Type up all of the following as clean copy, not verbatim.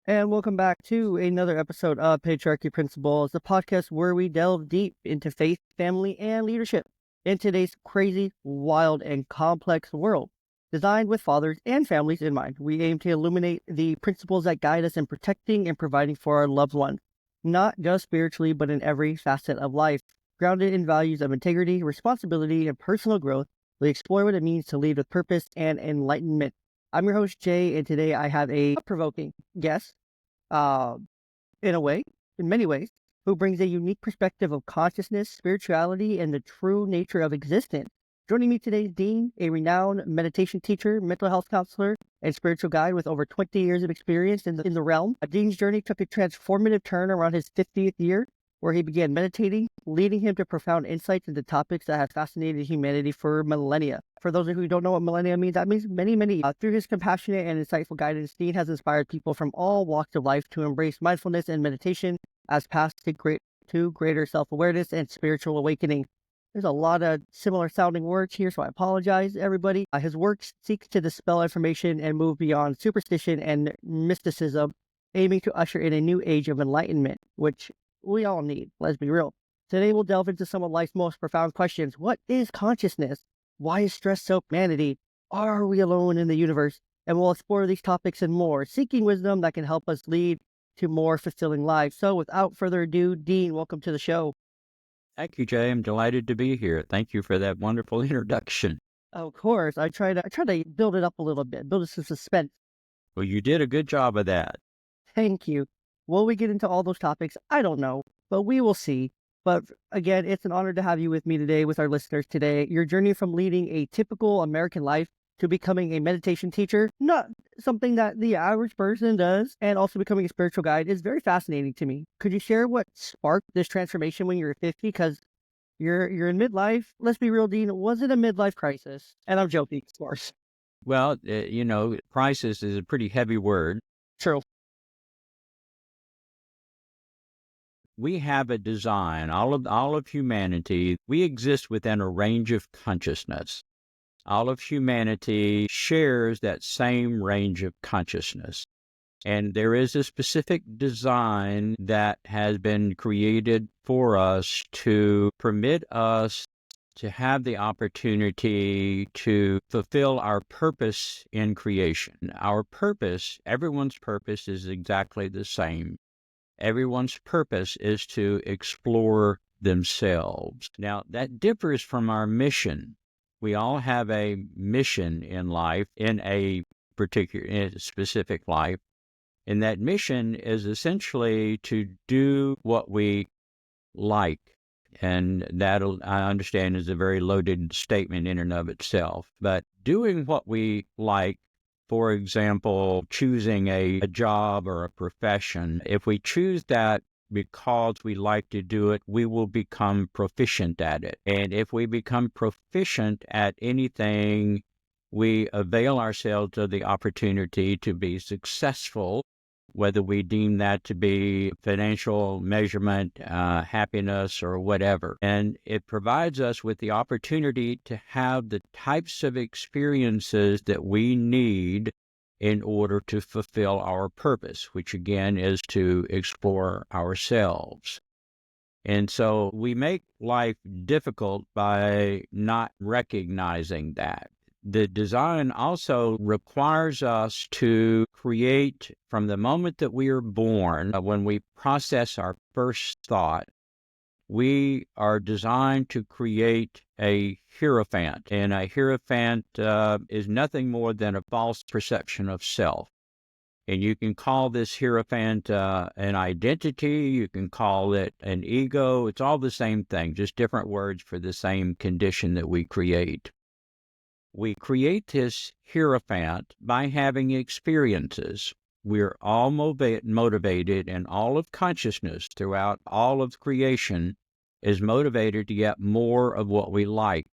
And welcome back to another episode of Patriarchy Principles, the podcast where we delve deep into faith, family, and leadership in today's crazy, wild, and complex world. Designed with fathers and families in mind, we aim to illuminate the principles that guide us in protecting and providing for our loved ones, not just spiritually, but in every facet of life. Grounded in values of integrity, responsibility, and personal growth, we explore what it means to lead with purpose and enlightenment. I'm your host, Jay, and today I have a provoking guest, uh, in a way, in many ways, who brings a unique perspective of consciousness, spirituality, and the true nature of existence. Joining me today is Dean, a renowned meditation teacher, mental health counselor, and spiritual guide with over 20 years of experience in the realm. Dean's journey took a transformative turn around his 50th year, where he began meditating, leading him to profound insights into topics that have fascinated humanity for millennia. For those of you who don't know what millennia means, that means many, many. Through his compassionate and insightful guidance, Dean has inspired people from all walks of life to embrace mindfulness and meditation as paths to greater self-awareness and spiritual awakening. There's a lot of similar sounding words here, so I apologize, everybody. His work seeks to dispel information and move beyond superstition and mysticism, aiming to usher in a new age of enlightenment, which we all need, let's be real. Today we'll delve into some of life's most profound questions. What is consciousness? Why is stress so humanity? Are we alone in the universe? And we'll explore these topics and more, seeking wisdom that can help us lead to more fulfilling lives. So without further ado, Dean, welcome to the show. Thank you, Jay. I'm delighted to be here. Thank you for that wonderful introduction. Of course, I try to build it up a little bit, build some suspense. Well, you did a good job of that. Thank you. Will we get into all those topics? I don't know, but we will see. But again, it's an honor to have you with me today, with our listeners today. Your journey from leading a typical American life to becoming a meditation teacher, not something that the average person does, and also becoming a spiritual guide is very fascinating to me. Could you share what sparked this transformation when you were 50? Because you're in midlife. Let's be real, Dean. Was it a midlife crisis? And I'm joking, of course. Well, crisis is a pretty heavy word. True. We have a design, all of humanity. We exist within a range of consciousness. All of humanity shares that same range of consciousness. And there is a specific design that has been created for us to permit us to have the opportunity to fulfill our purpose in creation. Our purpose, everyone's purpose is exactly the same. Everyone's purpose is to explore themselves. Now, that differs from our mission. We all have a mission in life, in a specific life. And that mission is essentially to do what we like. And that, I understand, is a very loaded statement in and of itself. But doing what we like, for example, choosing a job or a profession, if we choose that because we like to do it, we will become proficient at it. And if we become proficient at anything, we avail ourselves of the opportunity to be successful, whether we deem that to be financial measurement, happiness, or whatever. And it provides us with the opportunity to have the types of experiences that we need in order to fulfill our purpose, which again is to explore ourselves. And so we make life difficult by not recognizing that. The design also requires us to create, from the moment that we are born, when we process our first thought, we are designed to create a hierophant. And a hierophant is nothing more than a false perception of self. And you can call this hierophant an identity, you can call it an ego. It's all the same thing, just different words for the same condition that we create. We create this hierophant by having experiences. We're all motivated, and all of consciousness throughout all of creation is motivated to get more of what we like.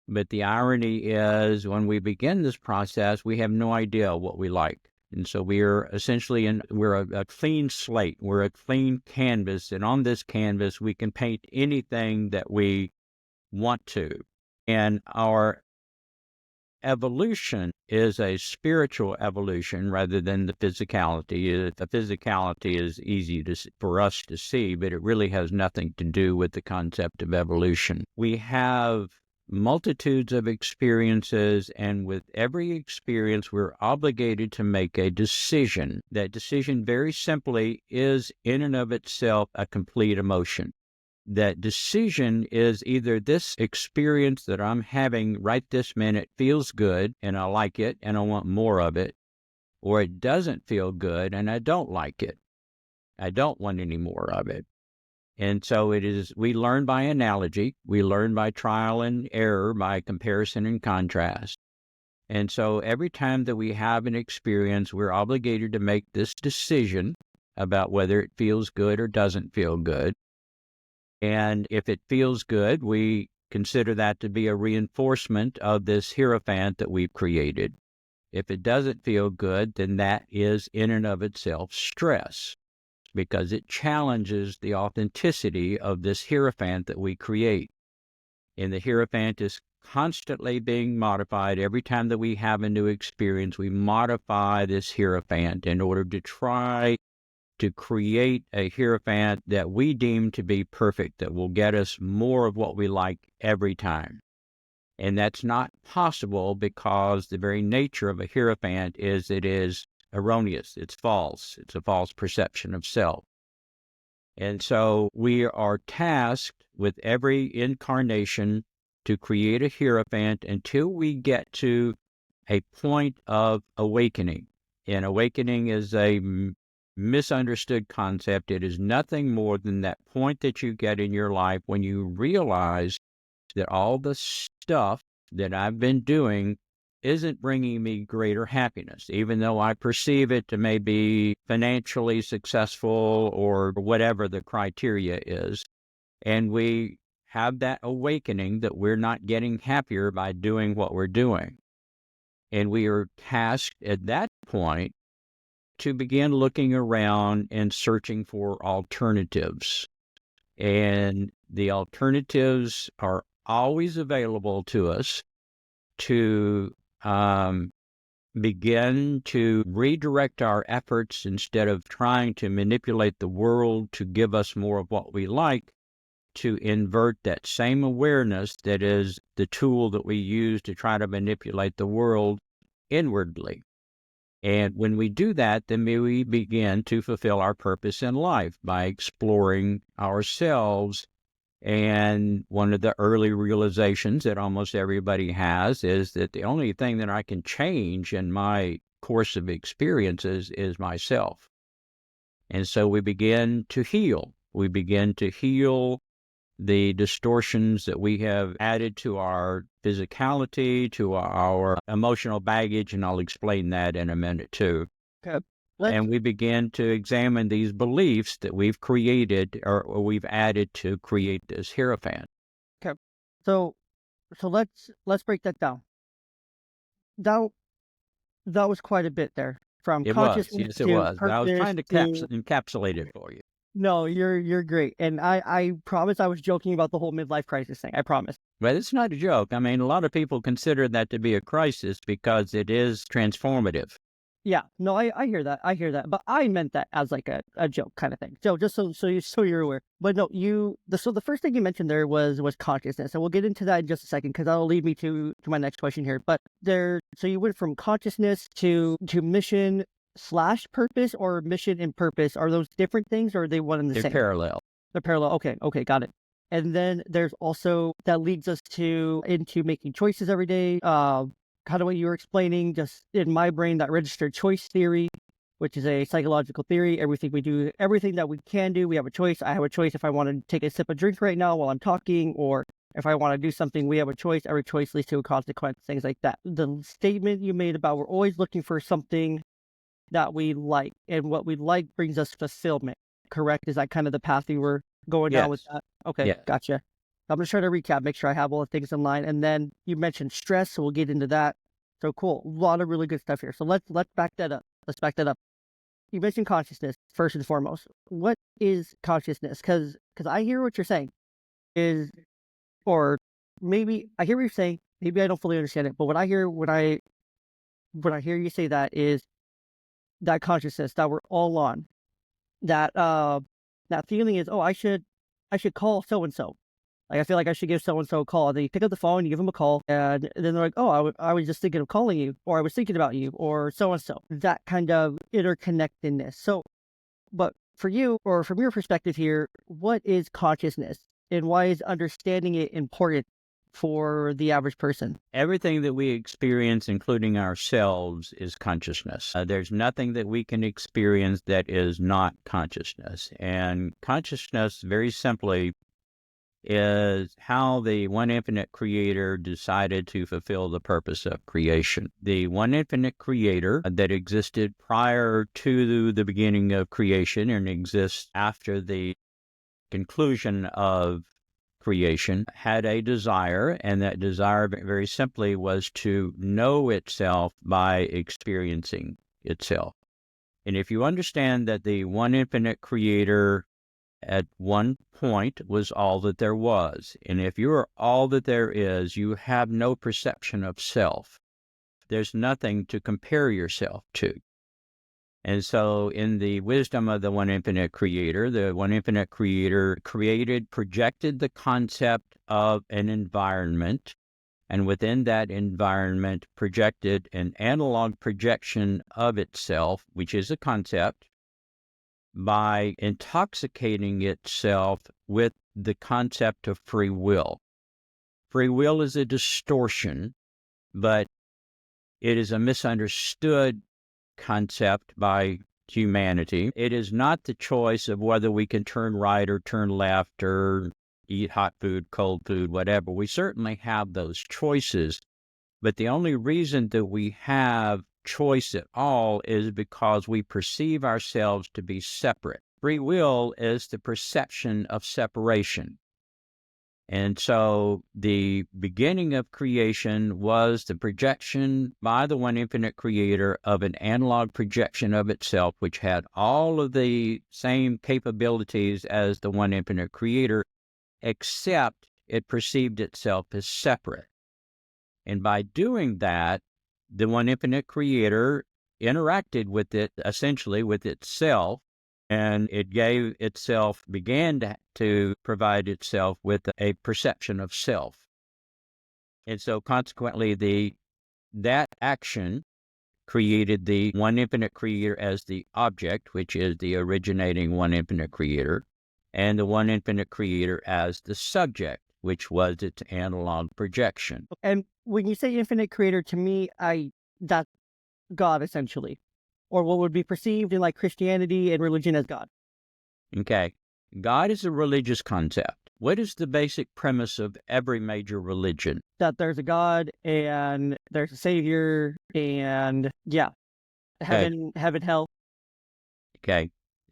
But the irony is, when we begin this process, we have no idea what we like. And so we're essentially we're a clean slate. We're a clean canvas. And on this canvas, we can paint anything that we want to. And our evolution is a spiritual evolution rather than the physicality. The physicality is easy for us to see, but it really has nothing to do with the concept of evolution. We have multitudes of experiences, and with every experience, we're obligated to make a decision. That decision, very simply, is in and of itself a complete emotion. That decision is either this experience that I'm having right this minute feels good and I like it and I want more of it, or it doesn't feel good and I don't like it. I don't want any more of it. And so we learn by analogy, we learn by trial and error, by comparison and contrast. And so every time that we have an experience, we're obligated to make this decision about whether it feels good or doesn't feel good. And if it feels good, we consider that to be a reinforcement of this hierophant that we've created. If it doesn't feel good, then that is in and of itself stress, because it challenges the authenticity of this hierophant that we create. And the hierophant is constantly being modified. Every time that we have a new experience, we modify this hierophant in order to try to create a hierophant that we deem to be perfect, that will get us more of what we like every time. And that's not possible because the very nature of a hierophant is it is erroneous. It's false. It's a false perception of self. And so we are tasked with every incarnation to create a hierophant until we get to a point of awakening. And awakening is a misunderstood concept. It is nothing more than that point that you get in your life when you realize that all the stuff that I've been doing isn't bringing me greater happiness, even though I perceive it to maybe financially successful or whatever the criteria is. And we have that awakening that we're not getting happier by doing what we're doing. And we are tasked at that point to begin looking around and searching for alternatives. And the alternatives are always available to us to begin to redirect our efforts instead of trying to manipulate the world to give us more of what we like, to invert that same awareness that is the tool that we use to try to manipulate the world inwardly. And when we do that, then we begin to fulfill our purpose in life by exploring ourselves. And one of the early realizations that almost everybody has is that the only thing that I can change in my course of experiences is myself. And so we begin to heal. We begin to heal the distortions that we have added to our physicality, to our emotional baggage, and I'll explain that in a minute too. Okay. And we begin to examine these beliefs that we've created or we've added to create this hierophant. Okay. So let's break that down. That was quite a bit there. From It was, consciousness yes, it to was. But I was purpose trying to to encapsulate it for you. no, you're great. And I promise I was joking about the whole midlife crisis thing. I promise. But it's not a joke. I mean, a lot of people consider that to be a crisis because it is transformative. Yeah, no, I hear that. I hear that. But I meant that as like a joke kind of thing. So just so you're aware. But no, so the first thing you mentioned there was consciousness. And we'll get into that in just a second because that'll lead me to my next question here. But so you went from consciousness to mission / purpose, or mission and purpose. Are those different things, or are they one and the They're same? parallel. They're parallel. Okay, got it. And then there's also that leads us into making choices every day. Kind of what you were explaining, just in my brain, that registered choice theory, which is a psychological theory. Everything we do, everything that we can do, we have a choice. I have a choice if I want to take a sip of drink right now while I'm talking, or if I want to do something, we have a choice. Every choice leads to a consequence, things like that. The statement you made about we're always looking for something that we like, and what we like brings us fulfillment. Correct? Is that kind of the path you were going down with Yes. that? Okay, Yes. gotcha. I'm just trying to recap, make sure I have all the things in line. And then you mentioned stress, so we'll get into that. So cool. A lot of really good stuff here. So let's back that up. Let's back that up. You mentioned consciousness first and foremost. What is consciousness? Because I hear what you're saying is, or maybe I hear what you're saying, maybe I don't fully understand it, but what I hear when I hear you say that is that consciousness that we're all on, that that feeling is, oh, I should call so and so. Like I feel like I should give so and so a call. And then you pick up the phone, you give them a call, and then they're like, oh, I was just thinking of calling you, or I was thinking about you, or so and so. That kind of interconnectedness. So, but for you, or from your perspective here, what is consciousness, and why is understanding it important for the average person? Everything that we experience, including ourselves, is consciousness. There's nothing that we can experience that is not consciousness. And consciousness, very simply, is how the one infinite creator decided to fulfill the purpose of creation. The one infinite creator that existed prior to the beginning of creation and exists after the conclusion of creation had a desire, and that desire very simply was to know itself by experiencing itself. And if you understand that the one infinite creator at one point was all that there was, and if you are all that there is, you have no perception of self. There's nothing to compare yourself to. And so in the wisdom of the one infinite creator, the one infinite creator projected the concept of an environment, and within that environment projected an analog projection of itself, which is a concept, by intoxicating itself with the concept of free will. Free will is a distortion, but it is a misunderstood concept by humanity. It is not the choice of whether we can turn right or turn left or eat hot food, cold food, whatever. We certainly have those choices, but the only reason that we have choice at all is because we perceive ourselves to be separate. Free will is the perception of separation. And so the beginning of creation was the projection by the one infinite creator of an analog projection of itself, which had all of the same capabilities as the one infinite creator, except it perceived itself as separate. And by doing that, the one infinite creator interacted with it, essentially with itself, and it began to provide itself with a perception of self. And so consequently, that action created the one infinite creator as the object, which is the originating one infinite creator, and the one infinite creator as the subject, which was its analog projection. And when you say infinite creator, to me, that's God essentially, or what would be perceived in like Christianity and religion as God. Okay. God is a religious concept. What is the basic premise of every major religion? That there's a God and there's a savior and yeah, Okay. heaven, hell. Okay.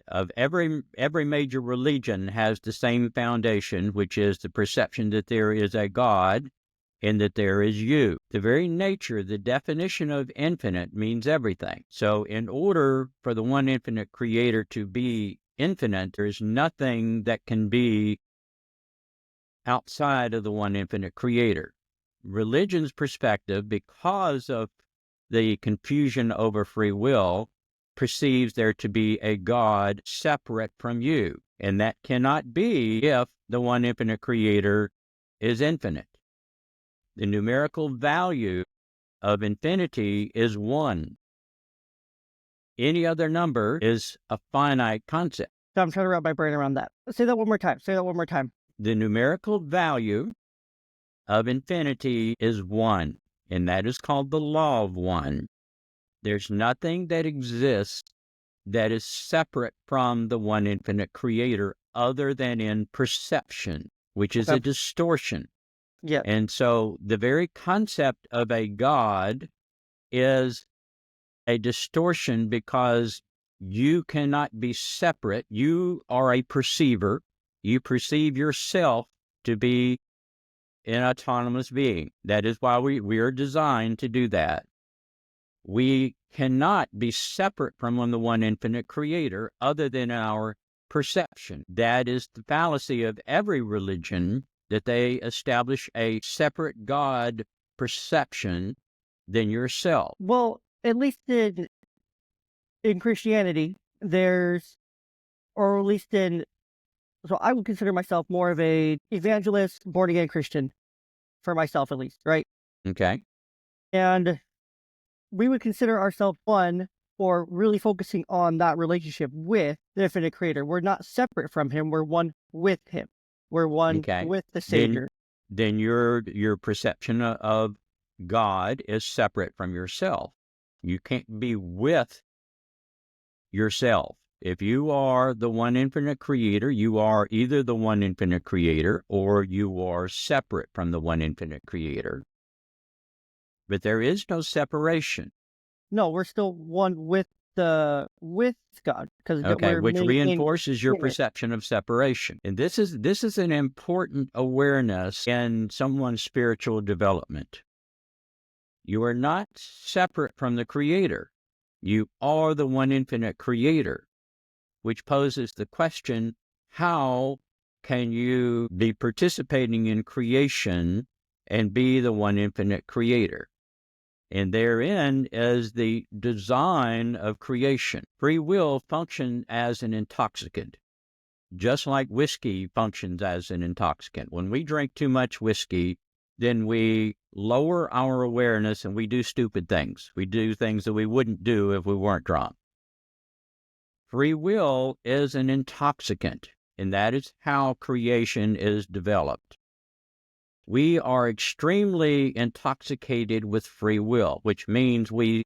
Of every major religion has the same foundation, which is the perception that there is a God and that there is you. The very nature, the definition of infinite means everything. So in order for the one infinite creator to be infinite, there's nothing that can be outside of the one infinite creator. Religion's perspective, because of the confusion over free will, perceives there to be a God separate from you. And that cannot be if the one infinite creator is infinite. The numerical value of infinity is 1. Any other number is a finite concept. So I'm trying to wrap my brain around that. Say that one more time. Say that one more time. The numerical value of infinity is 1, and that is called the law of 1. There's nothing that exists that is separate from the one infinite creator other than in perception, which is Okay. a distortion. Yeah. And so the very concept of a God is a distortion because you cannot be separate. You are a perceiver. You perceive yourself to be an autonomous being. That is why we are designed to do that. We cannot be separate from the one infinite creator other than our perception. That is the fallacy of every religion, that they establish a separate God perception than yourself. Well, at least in Christianity, there's, or at least in, so I would consider myself more of a evangelist, born again Christian, for myself at least, right? Okay. And we would consider ourselves one for really focusing on that relationship with the infinite creator. We're not separate from him. We're one with him. We're one Okay. with the Then Savior. then your perception of God is separate from yourself. You can't be with yourself. If you are the one infinite creator, you are either the one infinite creator or you are separate from the one infinite creator. But there is no separation. No, we're still one with God, because Okay, we're which making reinforces your it. perception of separation. And this is an important awareness in someone's spiritual development. You are not separate from the creator. You are the one infinite creator, which poses the question, how can you be participating in creation and be the one infinite creator? And therein is the design of creation. Free will functions as an intoxicant, just like whiskey functions as an intoxicant. When we drink too much whiskey, then we lower our awareness and we do stupid things. We do things that we wouldn't do if we weren't drunk. Free will is an intoxicant, and that is how creation is developed. We are extremely intoxicated with free will, which means we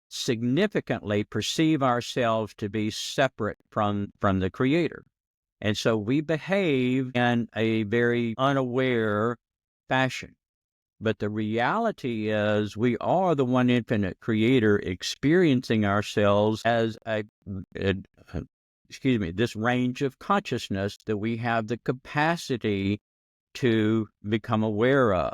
significantly perceive ourselves to be separate from the Creator. And so we behave in a very unaware fashion. But the reality is we are the one infinite creator experiencing ourselves as this range of consciousness that we have the capacity to become aware of.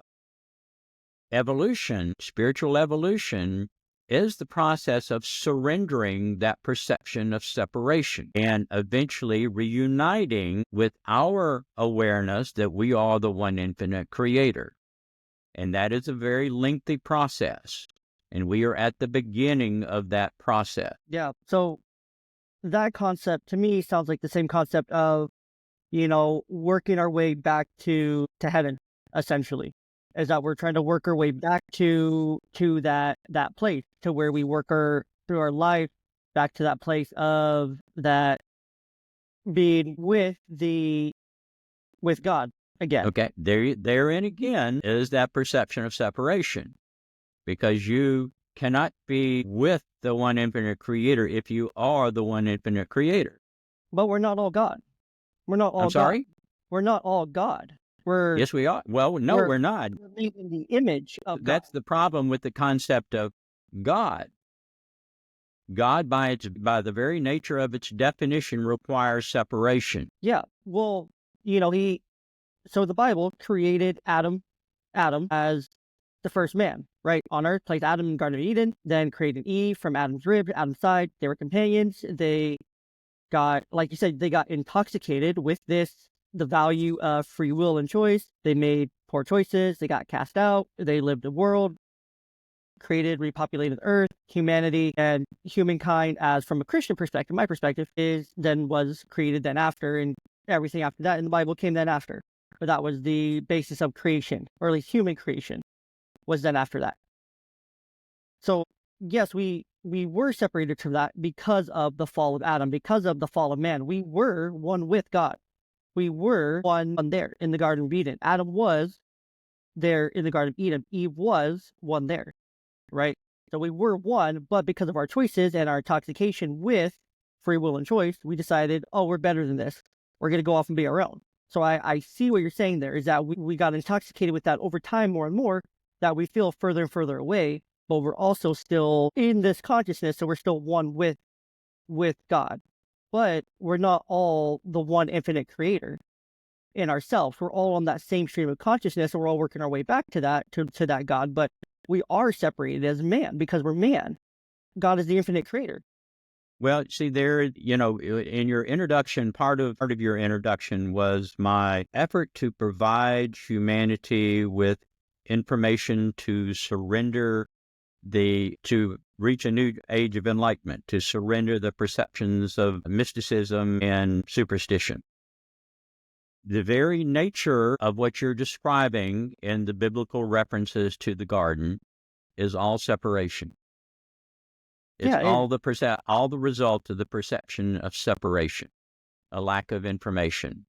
Evolution, spiritual evolution, is the process of surrendering that perception of separation and eventually reuniting with our awareness that we are the one infinite creator. And that is a very lengthy process. And we are at the beginning of that process. Yeah. So that concept to me sounds like the same concept of, working our way back to heaven, essentially. Is that we're trying to work our way back to that place, to where we work through our life back to that place of that being with God again. Okay, therein again is that perception of separation, because you cannot be with the one infinite creator if you are the one infinite creator. But we're not all God. We're not all I'm sorry? God. We're not all God. Yes, we are. Well, no, we're not. We're made in the image of God. That's the problem with the concept of God. God, by the very nature of its definition, requires separation. Yeah. Well, so the Bible created Adam as the first man, right? On earth, placed Adam in the Garden of Eden, then created Eve from Adam's rib, Adam's side. They were companions. They got, like you said, they got intoxicated with the value of free will and choice. They made poor choices. They got cast out. They lived a world, created, repopulated Earth, humanity, and humankind, as from a Christian perspective, my perspective, was created then after, and everything after that in the Bible came then after. But that was the basis of creation, or at least human creation was then after that. So yes, we were separated from that because of the fall of Adam, because of the fall of man. We were one with God. We were one there in the Garden of Eden. Adam was there in the Garden of Eden. Eve was one there, right? So we were one, but because of our choices and our intoxication with free will and choice, we decided, oh, we're better than this. We're going to go off and be our own. So I see what you're saying there, is that we got intoxicated with that over time more and more, that we feel further and further away, but we're also still in this consciousness, so we're still one with God. But we're not all the one infinite creator in ourselves. We're all on that same stream of consciousness, and we're all working our way back to that God, but we are separated as man because we're man. God is the infinite creator. Well, see, there, in your introduction, part of your introduction was my effort to provide humanity with information to surrender to reach a new age of enlightenment, to surrender the perceptions of mysticism and superstition. The very nature of what you're describing in the biblical references to the garden is all separation. It's Yeah, all the result of the perception of separation, a lack of information.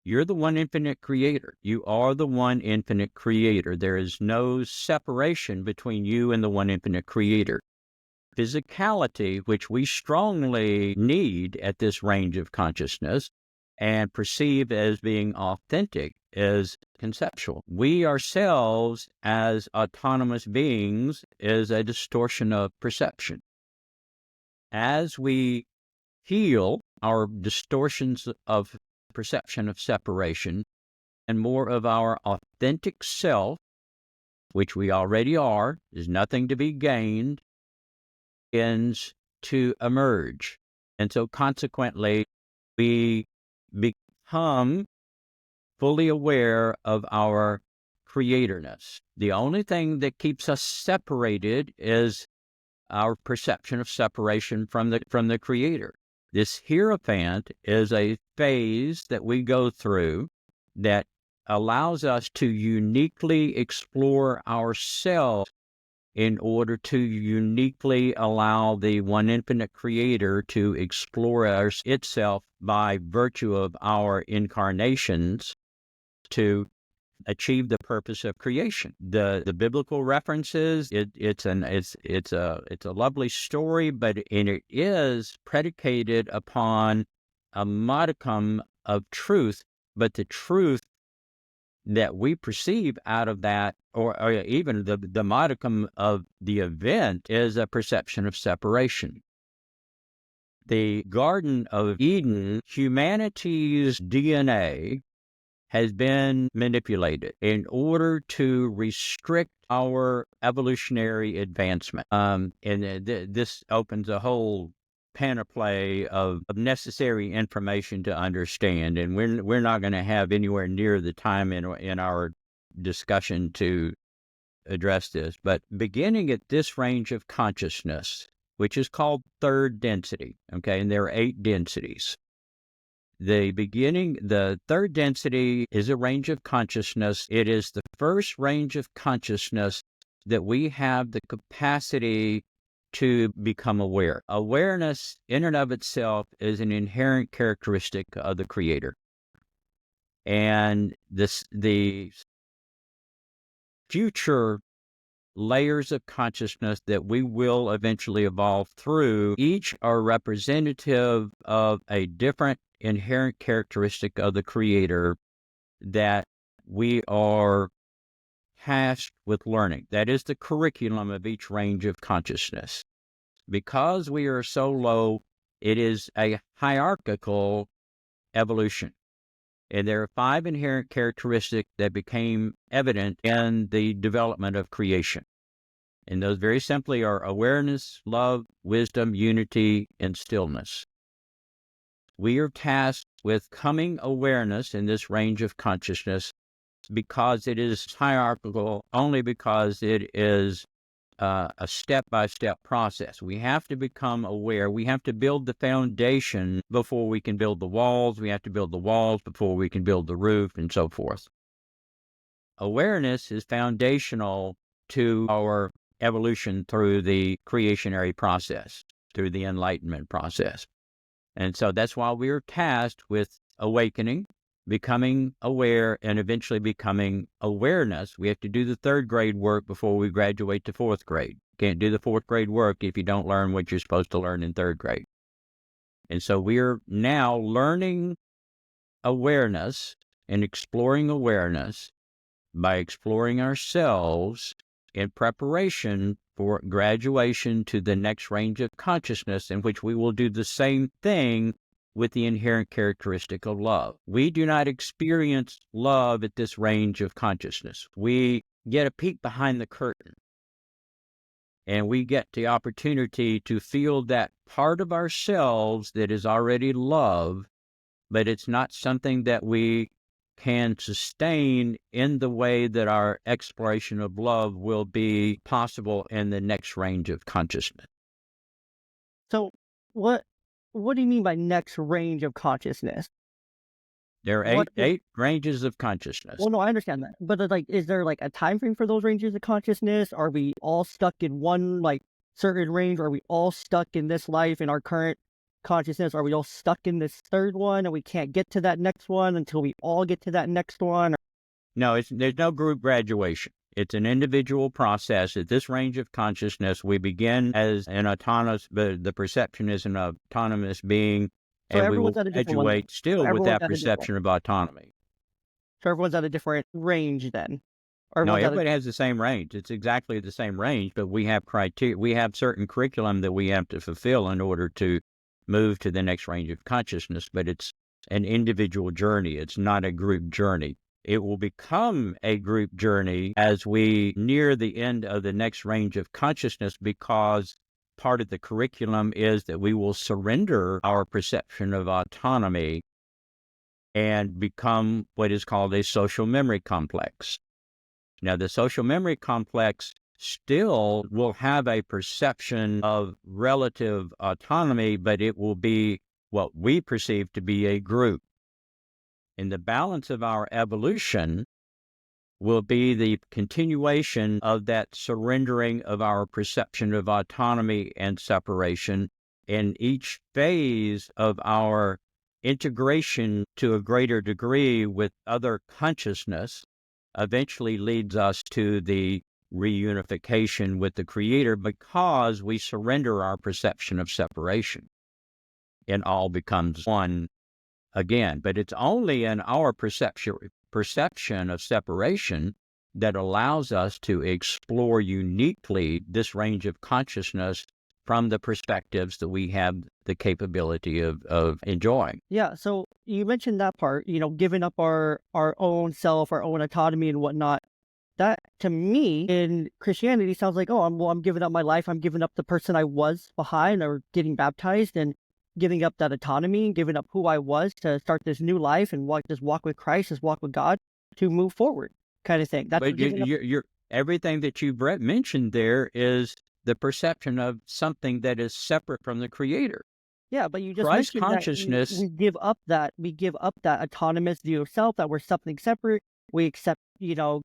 You're the one infinite creator. You are the one infinite creator. There is no separation between you and the one infinite creator. Physicality, which we strongly need at this range of consciousness and perceive as being authentic, is conceptual. We ourselves, as autonomous beings, is a distortion of perception. As we heal our distortions of perception of separation and more of our authentic self, which we already are, is nothing to be gained, begins to emerge. And so consequently, we become fully aware of our creatorness. The only thing that keeps us separated is our perception of separation from the creator. This hierophant is a phase that we go through that allows us to uniquely explore ourselves in order to uniquely allow the one infinite creator to explore itself by virtue of our incarnations to achieve the purpose of creation. The biblical references, it's a lovely story, but it is predicated upon a modicum of truth, but the truth that we perceive out of that, or even the modicum of the event, is a perception of separation. The Garden of Eden, humanity's DNA has been manipulated in order to restrict our evolutionary advancement. This opens a whole panoply of necessary information to understand, and we're not going to have anywhere near the time in our discussion to address this. But beginning at this range of consciousness, which is called third density, okay, and there are 8 densities. The third density is a range of consciousness. It is the first range of consciousness that we have the capacity to become aware. Awareness in and of itself is an inherent characteristic of the creator. And the future layers of consciousness that we will eventually evolve through, each are representative of a different inherent characteristic of the creator that we are tasked with learning. That is the curriculum of each range of consciousness. Because we are so low, it is a hierarchical evolution. And there are 5 inherent characteristics that became evident in the development of creation. And those very simply are awareness, love, wisdom, unity, and stillness. We are tasked with coming awareness in this range of consciousness because it is hierarchical, only because it is a step-by-step process. We have to become aware. We have to build the foundation before we can build the walls. We have to build the walls before we can build the roof, and so forth. Awareness is foundational to our evolution through the creationary process, through the enlightenment process. And so that's why we are tasked with awakening, becoming aware, and eventually becoming awareness. We have to do the 3rd grade work before we graduate to 4th grade. Can't do the 4th grade work if you don't learn what you're supposed to learn in 3rd grade. And so we're now learning awareness and exploring awareness by exploring ourselves in preparation for graduation to the next range of consciousness, in which we will do the same thing with the inherent characteristic of love. We do not experience love at this range of consciousness. We get a peek behind the curtain, and we get the opportunity to feel that part of ourselves that is already love, but it's not something that we can sustain in the way that our exploration of love will be possible in the next range of consciousness. So what do you mean by next range of consciousness? There are What eight ranges of consciousness. Well, no, I understand that. But like, is there like a time frame for those ranges of consciousness? Are we all stuck in one like certain range? Are we all stuck in this life in our current consciousness? Are we all stuck in this third one and we can't get to that next one until we all get to that next one? No, there's no group graduation. It's an individual process. At this range of consciousness, we begin as an autonomous, the perception is an autonomous being, So and we will everyone's at a different one then. graduate still with Everyone's that at a different one. perception of autonomy. So everyone's at a different range then. Or No, everyone's at a everybody has the same range. It's exactly the same range, but we have criteria. We have certain curriculum that we have to fulfill in order to move to the next range of consciousness, but it's an individual journey. It's not a group journey. It will become a group journey as we near the end of the next range of consciousness, because part of the curriculum is that we will surrender our perception of autonomy and become what is called a social memory complex. Now, the social memory complex still will have a perception of relative autonomy, but it will be what we perceive to be a group. And the balance of our evolution will be the continuation of that surrendering of our perception of autonomy and separation. And each phase of our integration to a greater degree with other consciousness eventually leads us to the reunification with the Creator, because we surrender our perception of separation and all becomes one again. But it's only in our perception of separation that allows us to explore uniquely this range of consciousness from the perspectives that we have the capability of enjoying. Yeah, so you mentioned that part, giving up our own self, our own autonomy and whatnot. That to me in Christianity sounds like, oh, I'm giving up my life, I'm giving up the person I was behind, or getting baptized and giving up that autonomy, giving up who I was to start this new life and walk with Christ, just walk with God to move forward, kind of thing. That's But giving up. you're everything that you mentioned there is the perception of something that is separate from the Creator. Yeah, but you just Christ mentioned that consciousness. we give up that autonomous view of self, that we're something separate. We accept,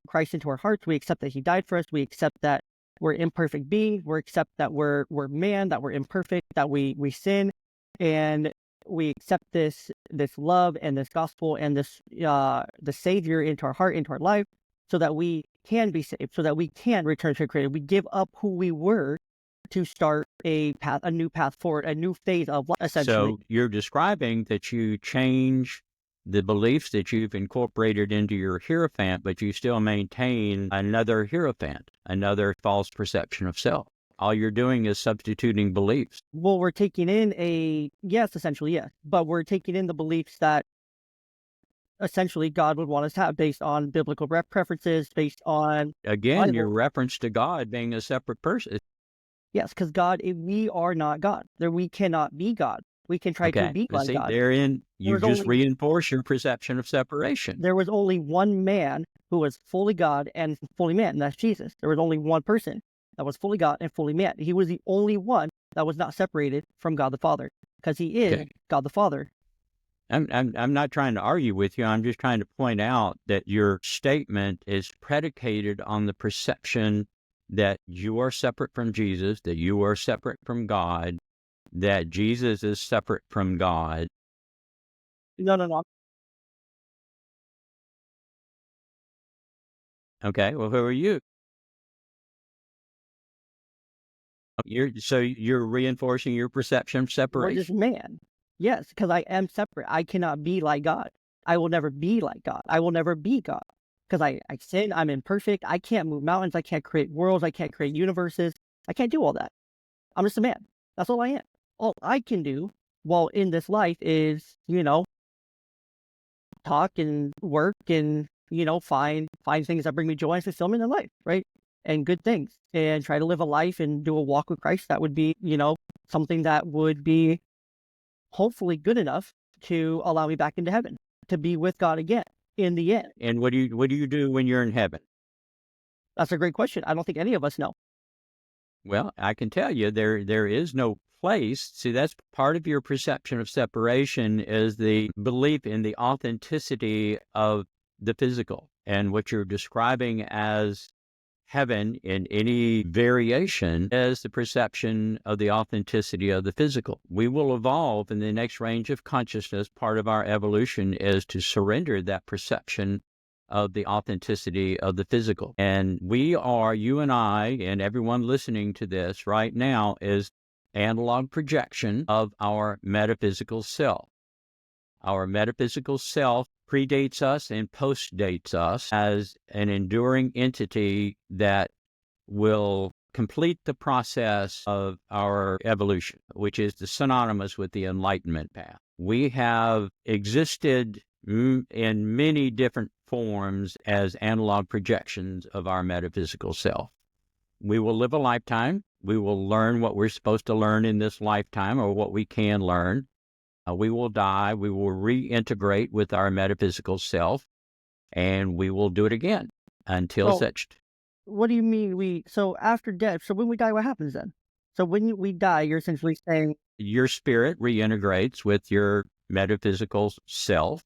Christ into our hearts. We accept that He died for us. We accept that we're imperfect beings. We accept that we're man, that we're imperfect, that we sin, and we accept this love and this gospel and this the Savior into our heart, into our life, so that we can be saved, so that we can return to the Creator. We give up who we were to start a new path forward, a new phase of life, essentially. So you're describing that you change the beliefs that you've incorporated into your hierophant, but you still maintain another hierophant, another false perception of self. All you're doing is substituting beliefs. Well, we're taking in essentially, yes. But we're taking in the beliefs that essentially God would want us to have based on biblical preferences, based on Again, Bible. your reference to God being a separate person. Yes, because we are not God. We cannot be God. We can try to be But like see, God. therein you just only- reinforce your perception of separation. There was only one man who was fully God and fully man, and that's Jesus. There was only one person that was fully God and fully man. He was the only one that was not separated from God the Father, because He is God the Father. I'm not trying to argue with you. I'm just trying to point out that your statement is predicated on the perception that you are separate from Jesus, that you are separate from God, that Jesus is separate from God. No. Okay, well, who are you? You're reinforcing your perception of We're separation. just man. Yes, because I am separate. I cannot be like God. I will never be like God. I will never be God. Because I sin, I'm imperfect. I can't move mountains. I can't create worlds. I can't create universes. I can't do all that. I'm just a man. That's all I am. All I can do while in this life is, talk and work and, find things that bring me joy and fulfillment in life, right? And good things. And try to live a life and do a walk with Christ that would be, something that would be hopefully good enough to allow me back into heaven, to be with God again. in the end? And what do you do when you're in heaven? That's a great question. I don't think any of us know. Well, I can tell you there is no place. See, that's part of your perception of separation is the belief in the authenticity of the physical. And what you're describing as heaven in any variation is the perception of the authenticity of the physical. We will evolve in the next range of consciousness. Part of our evolution is to surrender that perception of the authenticity of the physical. And we are, you and I, and everyone listening to this right now, is analog projection of our metaphysical self. Our metaphysical self predates us and postdates us as an enduring entity that will complete the process of our evolution, which is synonymous with the enlightenment path. We have existed in many different forms as analog projections of our metaphysical self. We will live a lifetime. We will learn what we're supposed to learn in this lifetime or what we can learn. We will die. We will reintegrate with our metaphysical self, and we will do it again until So, such. what do you mean so after death, so when we die, what happens then? So when we die, you're essentially saying, Your spirit reintegrates with your metaphysical self,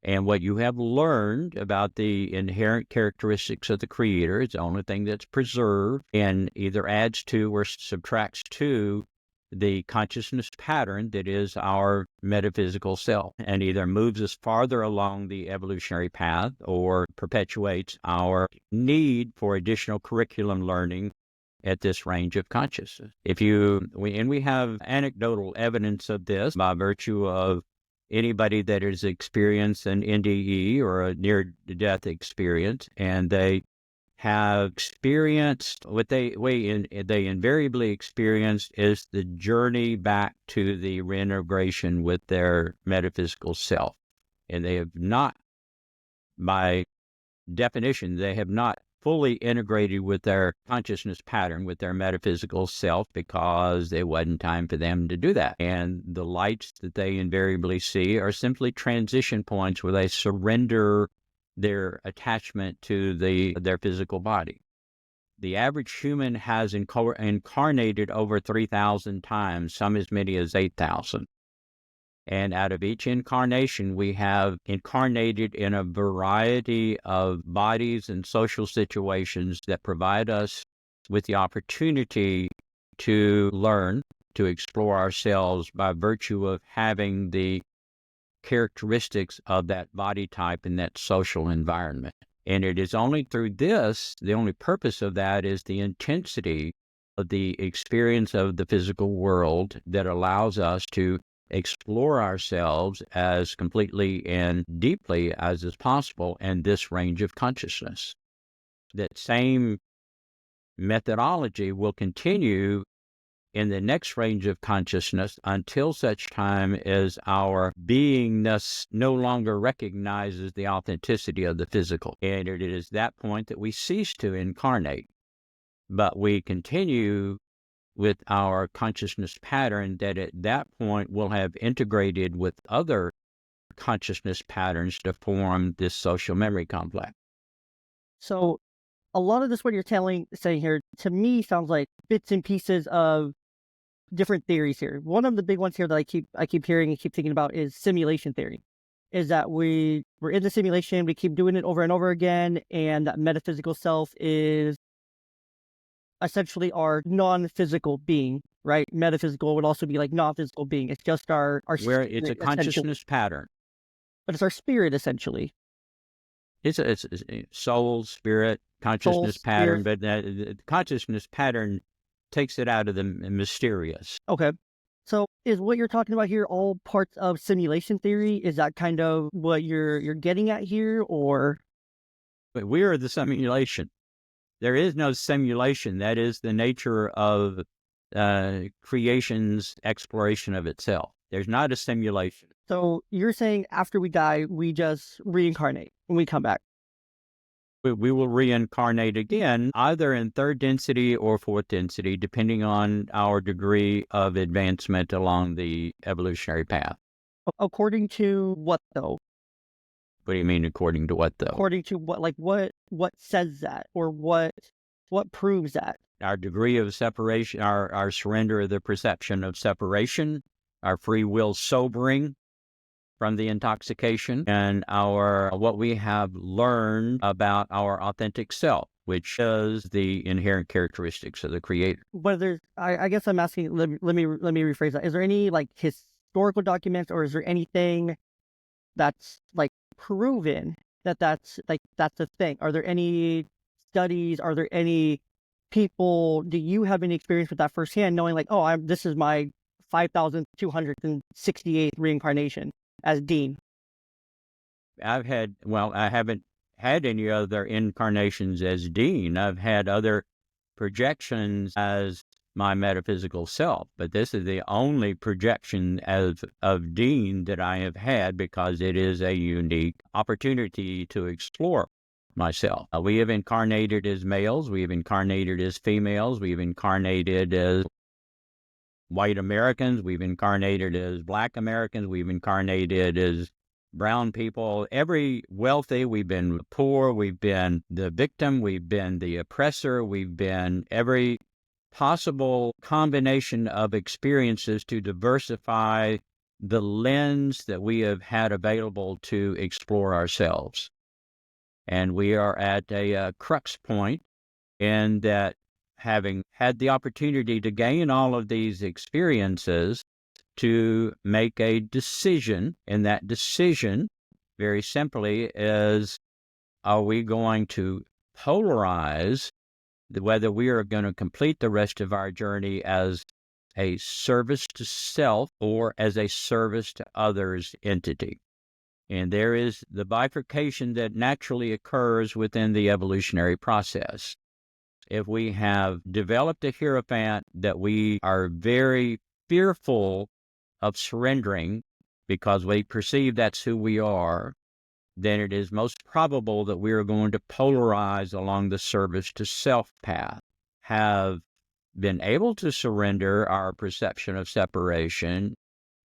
and what you have learned about the inherent characteristics of the Creator is the only thing that's preserved and either adds to or subtracts to the consciousness pattern that is our metaphysical self, and either moves us farther along the evolutionary path or perpetuates our need for additional curriculum learning at this range of consciousness. We have anecdotal evidence of this by virtue of anybody that has experienced an NDE or a near-death experience, and they have experienced what they invariably experienced is the journey back to the reintegration with their metaphysical self. And they have not, by definition, they have not fully integrated with their consciousness pattern, with their metaphysical self, because it wasn't time for them to do that. And the lights that they invariably see are simply transition points where they surrender their attachment to their physical body. The average human has incarnated over 3,000 times, some as many as 8,000. And out of each incarnation, we have incarnated in a variety of bodies and social situations that provide us with the opportunity to learn, to explore ourselves by virtue of having the characteristics of that body type in that social environment. And it is only through this, the only purpose of that is the intensity of the experience of the physical world that allows us to explore ourselves as completely and deeply as is possible in this range of consciousness. That same methodology will continue in the next range of consciousness until such time as our beingness no longer recognizes the authenticity of the physical. And it is that point that we cease to incarnate. But we continue with our consciousness pattern that at that point will have integrated with other consciousness patterns to form this social memory complex. so a lot of this, what you're saying here, to me sounds like bits and pieces of different theories here. One of the big ones here that I keep hearing and keep thinking about is simulation theory. Is that we're in the simulation, we keep doing it over and over again, and that metaphysical self is essentially our non-physical being, right? Metaphysical would also be like non-physical being. It's just our Where it's a spirit, essentially. consciousness pattern. But it's our spirit, essentially. It's a soul, spirit, consciousness Soul, pattern, spirit. but the consciousness pattern takes it out of the mysterious. Okay. So is what you're talking about here all parts of simulation theory? Is that kind of what you're getting at here, or? But we are the simulation. There is no simulation. That is the nature of creation's exploration of itself. There's not a simulation. So you're saying after we die, we just reincarnate when we come back? We will reincarnate again, either in third density or fourth density, depending on our degree of advancement along the evolutionary path. According to what, though? What do you mean according to what, though? According to what, like what says that, or what proves that? Our degree of separation, our surrender of the perception of separation, our free will sobering from the intoxication, and what we have learned about our authentic self, which is the inherent characteristics of the Creator. But I guess I'm asking. Let me rephrase that. Is there any like historical documents, or is there anything that's like proven that that's a thing? Are there any studies? Are there any people? Do you have any experience with that firsthand, knowing like, oh, this is my 5,268th reincarnation as Dean? I haven't had any other incarnations as Dean. I've had other projections as my metaphysical self, but this is the only projection of Dean that I have had, because it is a unique opportunity to explore myself. We have incarnated as males, we have incarnated as females, we've incarnated as white Americans, we've incarnated as Black Americans, we've incarnated as brown people, every wealthy, we've been poor, we've been the victim, we've been the oppressor, we've been every possible combination of experiences to diversify the lens that we have had available to explore ourselves. And we are at a crux point in that, having had the opportunity to gain all of these experiences, to make a decision, and that decision, very simply, is, are we going to polarize whether we are going to complete the rest of our journey as a service to self or as a service to others entity? And there is the bifurcation that naturally occurs within the evolutionary process. If we have developed a hierophant that we are very fearful of surrendering because we perceive that's who we are, then it is most probable that we are going to polarize along the service to self path. Have been able to surrender our perception of separation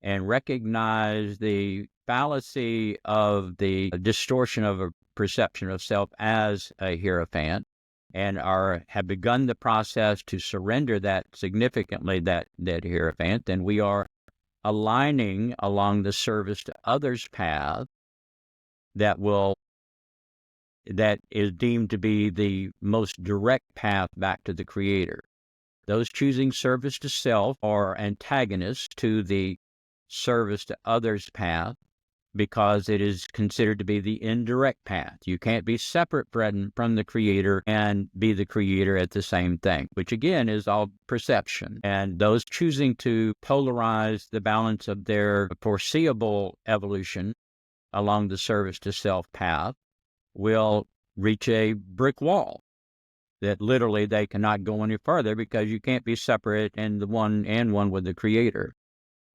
and recognize the fallacy of the distortion of a perception of self as a hierophant, and have begun the process to surrender that significantly, that hierophant, then we are aligning along the service to others path that is deemed to be the most direct path back to the Creator. Those choosing service to self are antagonists to the service to others path, because it is considered to be the indirect path. You can't be separate from the Creator and be the Creator at the same thing, which again is all perception. And those choosing to polarize the balance of their foreseeable evolution along the service to self path will reach a brick wall that literally they cannot go any further, because you can't be separate and one with the Creator.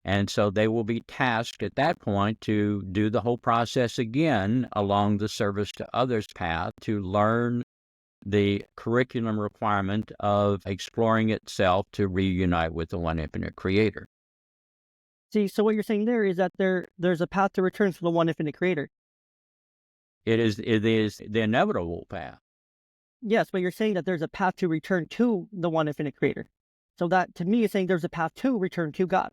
And so they will be tasked at that point to do the whole process again along the service to others path, to learn the curriculum requirement of exploring itself to reunite with the one infinite Creator. See, so what you're saying there is that there's a path to return to the one infinite Creator. It is the inevitable path. Yes, but you're saying that there's a path to return to the one infinite Creator. So that, to me, is saying there's a path to return to God.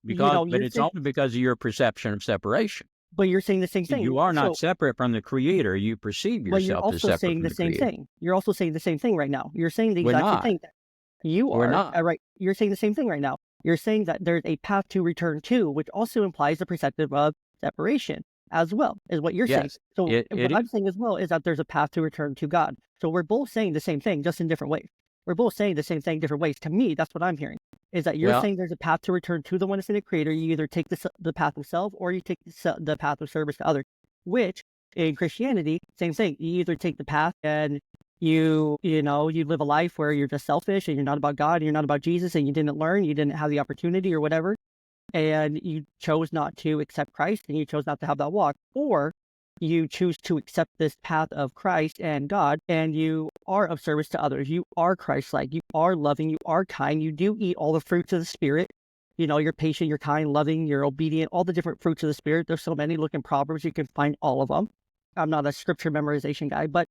But it's only because of your perception of separation. But you're saying the same thing. You are not separate from the Creator. You perceive yourself as separate from the Creator. But you're also saying the same thing. You're also saying the same thing right now. You're saying the exact same thing. You are. We're not. Right. You're saying the same thing right now. You're saying that there's a path to return to, which also implies the perspective of separation as well, is what you're saying. So what I'm saying as well is that there's a path to return to God. So we're both saying the same thing, just in different ways. We're both saying the same thing, different ways. To me, that's what I'm hearing, is that you're saying there's a path to return to the one infinite Creator. You either take the path of self, or you take the path of service to others, which in Christianity, same thing. You either take the path and you live a life where you're just selfish and you're not about God and you're not about Jesus, and you didn't learn, you didn't have the opportunity or whatever, and you chose not to accept Christ and you chose not to have that walk, or you choose to accept this path of Christ and God, and you are of service to others. You are Christ-like. You are loving. You are kind. You do eat all the fruits of the Spirit. you're patient, you're kind, loving, you're obedient, all the different fruits of the Spirit. There's so many. Look in Proverbs, you can find all of them. I'm not a scripture memorization guy, but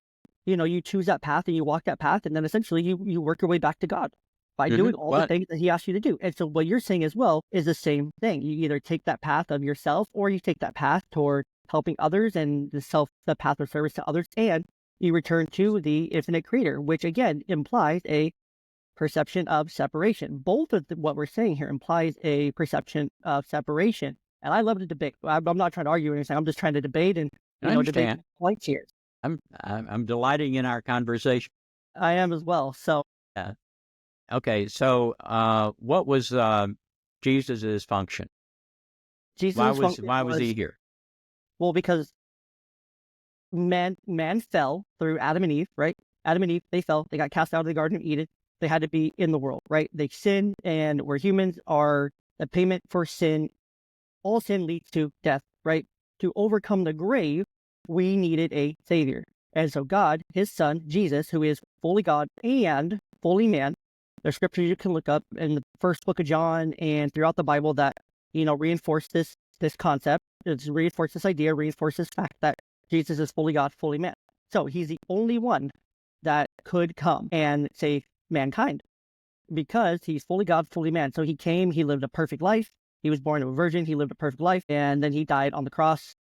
you choose that path and you walk that path, and then essentially you work your way back to God by doing all the But things that He asked you to do. And so what you're saying as well is the same thing. You either take that path of yourself, or you take that path toward helping others and the path of service to others, and you return to the infinite creator, which again implies a perception of separation. Both of what we're saying here implies a perception of separation. And I love to debate. I'm not trying to argue anything. I'm just trying to debate and I debate understand. points here. I'm delighting in our conversation. I am as well. So Yeah. Okay, so what was Jesus's function? Jesus' function Why was he here? well, because man fell through Adam and Eve, right? Adam and Eve, they fell. They got cast out of the Garden of Eden. They had to be in the world, right? They sinned, and where humans are the payment for sin, all sin leads to death, right? To overcome the grave, we needed a savior. And so God, his son, Jesus, who is fully God and fully man, there's scriptures you can look up in the first book of John and throughout the Bible that, reinforce this concept. It's reinforce this idea, reinforce this fact that Jesus is fully God, fully man. So he's the only one that could come and save mankind because he's fully God, fully man. So he came, he lived a perfect life. He was born of a virgin, he lived a perfect life, and then he died on the cross,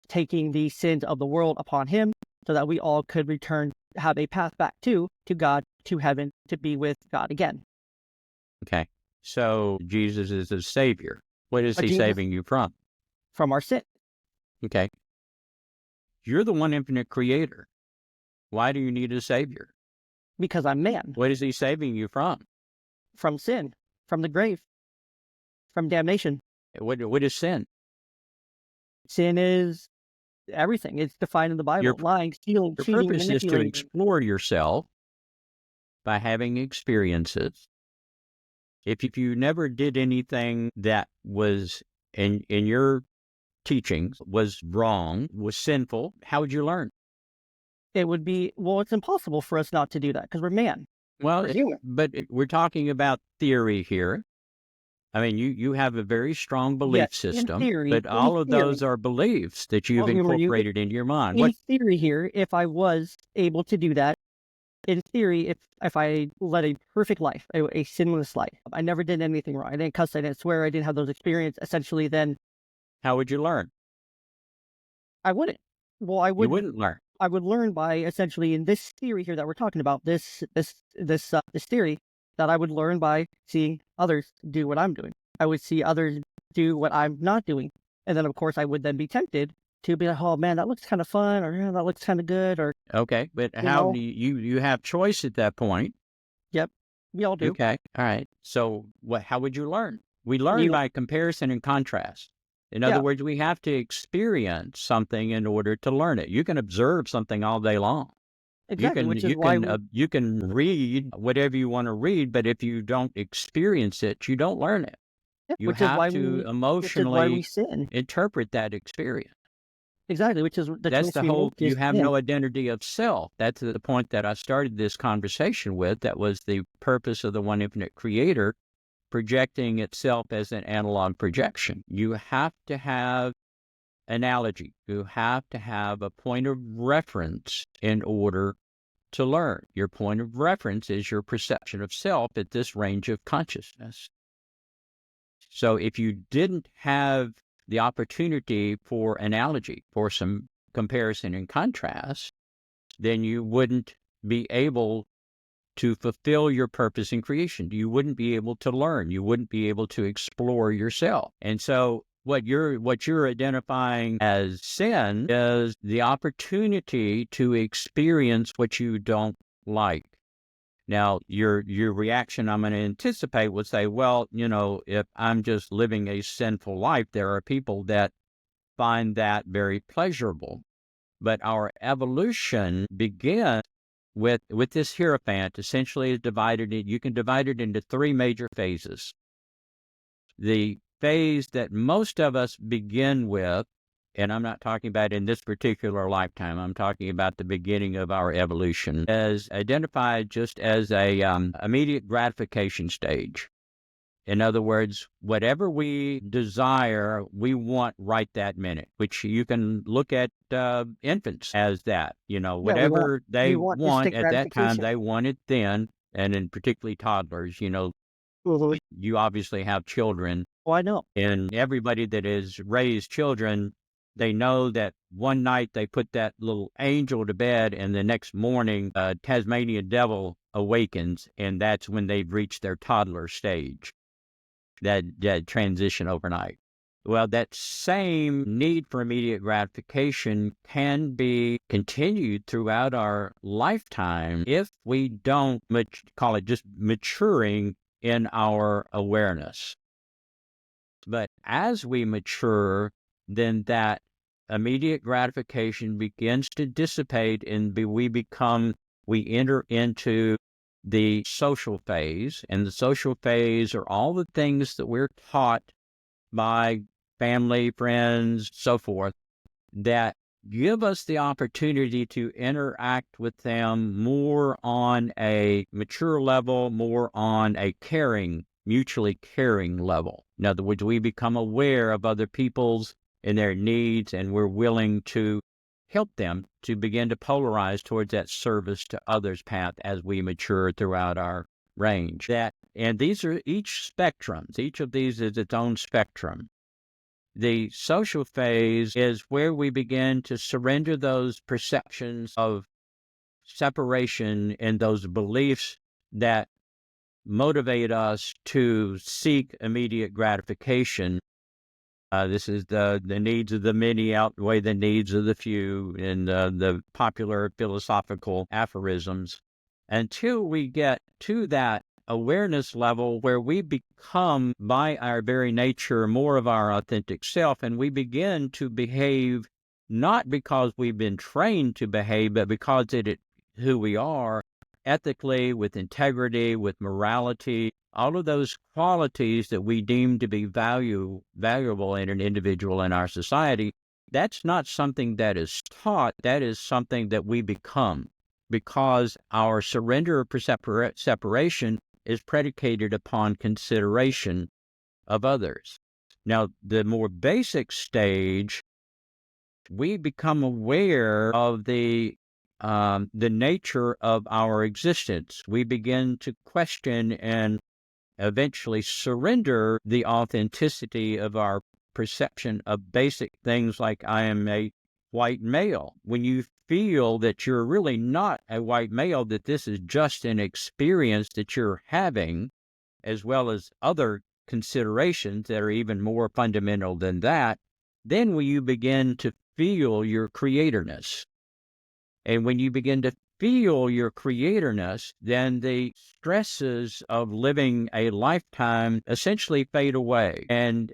taking the sins of the world upon him so that we all could return, have a path back to God, to heaven, to be with God again. Okay, so Jesus is a savior. What is he Jesus, saving you from? from our sin. Okay, you're the one infinite creator. Why do you need a savior? Because I'm man. What is he saving you from? From sin, from the grave, from damnation. What is sin? Sin is everything. It's defined in the Bible. Lying, stealing, Your cheating, purpose is to manipulating. explore yourself by having experiences. If you never did anything that was in your teachings was wrong, was sinful, how would you learn? It would be, it's impossible for us not to do that because we're man. Well, We're human. we're talking about theory here. I mean, you have a very strong belief Yes, system, in theory, but all of those are beliefs that you've incorporated into your mind. In theory here, if I was able to do that, in theory, if I led a perfect life, a sinless life, I never did anything wrong. I didn't cuss, I didn't swear, I didn't have those experiences. Essentially, then how would you learn? I wouldn't. Well, I You wouldn't. wouldn't learn. I would learn by essentially in this theory here that we're talking about. This theory that I would learn by seeing others do what I'm doing. I would see others do what I'm not doing, and then of course I would then be tempted to be like, oh man, that looks kind of fun, or yeah, that looks kind of good, or Okay, but how do you have choice at that point? Yep, we all do. Okay, all right. So how would you learn? We learn by comparison and contrast. In other words, we have to experience something in order to learn it. You can observe something all day long. Exactly, You can read whatever you want to read, but if you don't experience it, you don't learn it. You have to emotionally interpret that experience. Exactly, which is that's the whole. You have no identity of self. That's the point that I started this conversation with. That was the purpose of the one infinite creator projecting itself as an analog projection. You have to have analogy. You have to have a point of reference in order to learn. Your point of reference is your perception of self at this range of consciousness. So if you didn't have the opportunity for analogy, for some comparison and contrast, then you wouldn't be able to fulfill your purpose in creation. You wouldn't be able to learn. You wouldn't be able to explore yourself. And so what you're identifying as sin is the opportunity to experience what you don't like. Now, your reaction, I'm going to anticipate, would say, well, if I'm just living a sinful life, there are people that find that very pleasurable. But our evolution begins with this hierophant. Essentially is divided. You can divide it into three major phases. The phase that most of us begin with, and I'm not talking about in this particular lifetime, I'm talking about the beginning of our evolution, is identified just as a immediate gratification stage. In other words, whatever we desire, we want right that minute, which you can look at infants as that. Yeah, Whatever we they want want instant at that time, gratification. they want it then. And in particularly toddlers, Mhm. you obviously have children, Oh, I know. and everybody that has raised children, they know that one night they put that little angel to bed, and the next morning, Tasmanian devil awakens, and that's when they've reached their toddler stage, that transition overnight. Well, that same need for immediate gratification can be continued throughout our lifetime if we don't call it just maturing in our awareness. But as we mature, then that immediate gratification begins to dissipate, and we enter into the social phase. And the social phase are all the things that we're taught by family, friends, so forth, that give us the opportunity to interact with them more on a mature level, more on a mutually caring level. In other words, we become aware of other people's and their needs, and we're willing to help them to begin to polarize towards that service to others path as we mature throughout our range. And these are each of these is its own spectrum. The social phase is where we begin to surrender those perceptions of separation and those beliefs that motivate us to seek immediate gratification. This is the needs of the many outweigh the needs of the few in the popular philosophical aphorisms, until we get to that awareness level where we become, by our very nature, more of our authentic self, and we begin to behave not because we've been trained to behave, but because it who we are, ethically, with integrity, with morality, all of those qualities that we deem to be valuable in an individual in our society. That's not something that is taught. That is something that we become, because our surrender of separation is predicated upon consideration of others. Now, the more basic stage, we become aware of the nature of our existence. We begin to question and eventually surrender the authenticity of our perception of basic things like I am a white male. When you feel that you're really not a white male, that this is just an experience that you're having, as well as other considerations that are even more fundamental than that, then when you begin to feel your creatorness. And when you begin to feel your creatorness, then the stresses of living a lifetime essentially fade away. And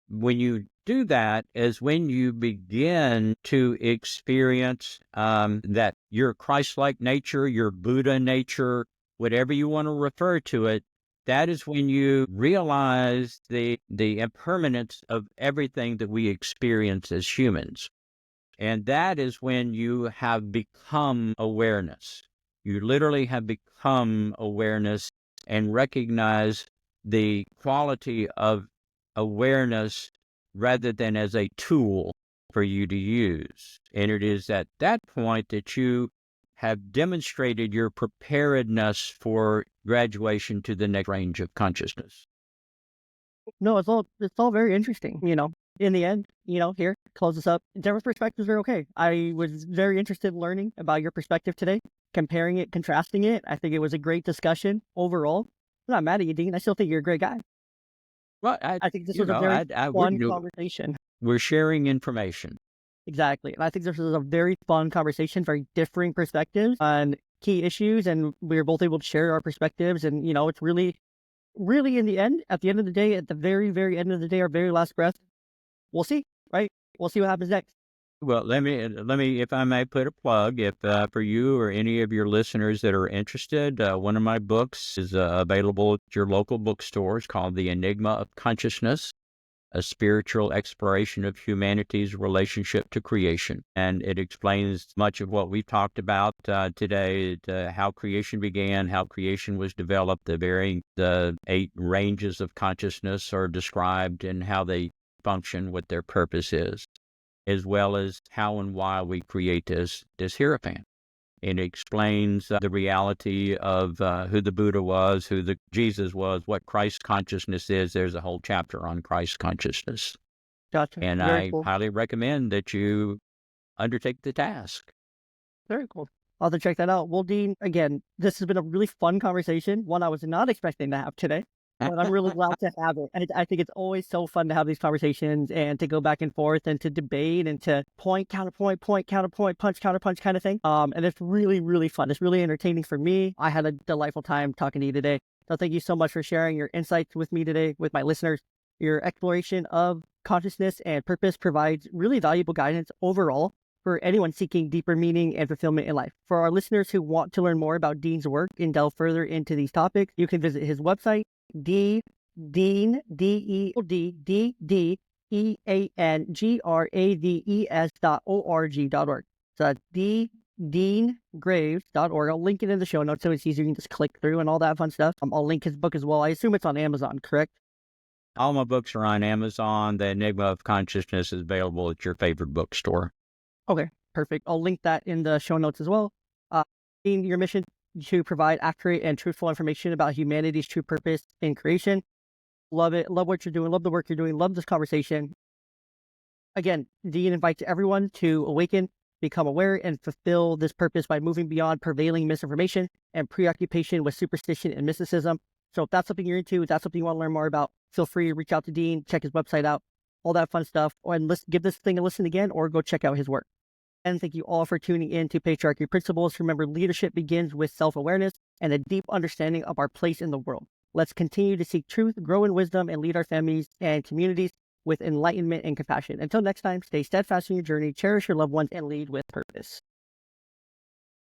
when you do that is when you begin to experience that your Christ-like nature, your Buddha nature, whatever you want to refer to it. That is when you realize the impermanence of everything that we experience as humans. And that is when you have become awareness. You literally have become awareness and recognize the quality of awareness rather than as a tool for you to use. And it is at that point that you have demonstrated your preparedness for graduation to the next range of consciousness. No, it's all very interesting. In the end, here, close this up. Different perspectives are okay. I was very interested in learning about your perspective today, comparing it, contrasting it. I think it was a great discussion overall. I'm not mad at you, Dean. I still think you're a great guy. Well, I think this was a very fun conversation. we're sharing information. Exactly. And I think this was a very fun conversation, very differing perspectives on key issues, and we were both able to share our perspectives. And, it's really, really at the end of the day, at the very, very end of the day, our very last breath, we'll see, right? We'll see what happens next. Well, let me, if I may put a plug, if for you or any of your listeners that are interested, one of my books is available at your local bookstores, called The Enigma of Consciousness. a spiritual exploration of humanity's relationship to creation. And it explains much of what we've talked about today, how creation began, how creation was developed, the 8 ranges of consciousness are described and how they function, what their purpose is, as well as how and why we create this hierophant. It explains the reality of who the Buddha was, who the Jesus was, what Christ consciousness is. There's a whole chapter on Christ consciousness. Gotcha. And Very I cool. highly recommend that you undertake the task. Very cool. I'll have to check that out. Well, Dean, again, this has been a really fun conversation, one I was not expecting to have today, but I'm really glad to have it. I think it's always so fun to have these conversations and to go back and forth and to debate and to point, counterpoint, punch, counterpunch kind of thing. And it's really, really fun. It's really entertaining for me. I had a delightful time talking to you today. So thank you so much for sharing your insights with me today, with my listeners. Your exploration of consciousness and purpose provides really valuable guidance overall for anyone seeking deeper meaning and fulfillment in life. For our listeners who want to learn more about Dean's work and delve further into these topics, you can visit his website, deangraves.org. So that's deangraves.org. I'll link it in the show notes so it's easier. You can just click through and all that fun stuff. I'll link his book as well. I assume it's on Amazon, correct? All my books are on Amazon. The Enigma of Consciousness is available at your favorite bookstore. Okay, perfect. I'll link that in the show notes as well. Dean, your mission to provide accurate and truthful information about humanity's true purpose in creation. Love it. Love what you're doing. Love the work you're doing. Love this conversation. Again, Dean invites everyone to awaken, become aware, and fulfill this purpose by moving beyond prevailing misinformation and preoccupation with superstition and mysticism. So if that's something you're into, if that's something you want to learn more about, feel free to reach out to Dean, check his website out, all that fun stuff, and give this thing a listen again, or go check out his work. And thank you all for tuning in to Patriarchy Principles. Remember, leadership begins with self-awareness and a deep understanding of our place in the world. Let's continue to seek truth, grow in wisdom, and lead our families and communities with enlightenment and compassion. Until next time, stay steadfast in your journey, cherish your loved ones, and lead with purpose.